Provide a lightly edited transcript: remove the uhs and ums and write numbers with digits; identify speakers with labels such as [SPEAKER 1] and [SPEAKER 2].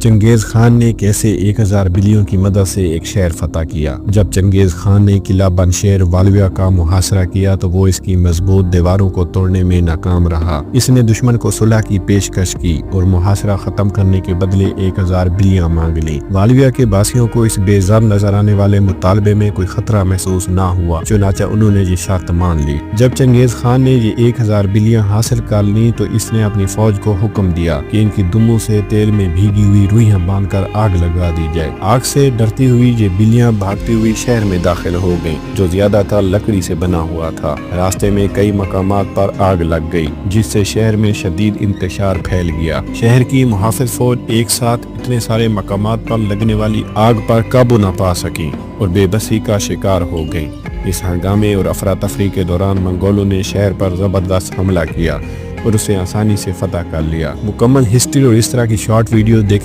[SPEAKER 1] چنگیز خان نے کیسے 1000 بلیوں کی مدد سے ایک شہر فتح کیا۔ جب چنگیز خان نے قلعہ بند شہر والویا کا محاصرہ کیا تو وہ اس کی مضبوط دیواروں کو توڑنے میں ناکام رہا۔ اس نے دشمن کو صلح کی پیشکش کی اور محاصرہ ختم کرنے کے بدلے 1000 بلیاں مانگ لیں۔ والویا کے باسیوں کو اس بے ضرر نظر آنے والے مطالبے میں کوئی خطرہ محسوس نہ ہوا، چنانچہ انہوں نے یہ شرط مان لی۔ جب چنگیز خان نے یہ 1000 بلیاں حاصل کر لیں تو اس نے اپنی فوج کو حکم دیا کہ ان کی دموں سے تیل میں بھیگی ہوئی روئیاں باندھ کر آگ لگا دی جائے۔ آگ سے ڈرتی ہوئی یہ بلیاں بھاگتی ہوئی شہر میں داخل ہو گئیں، جو زیادہ تر لکڑی سے بنا ہوا تھا۔ راستے میں کئی مقامات پر آگ لگ گئی، جس سے شہر میں شدید انتشار پھیل گیا۔ شہر کی محافظ فوج ایک ساتھ اتنے سارے مقامات پر لگنے والی آگ پر قابو نہ پا سکی اور بے بسی کا شکار ہو گئی۔ اس ہنگامے اور افراتفری کے دوران منگولوں نے شہر پر زبردست حملہ کیا اور اسے آسانی سے فتح کر لیا۔ مکمل ہسٹری اور اس طرح کی شارٹ ویڈیو دیکھنے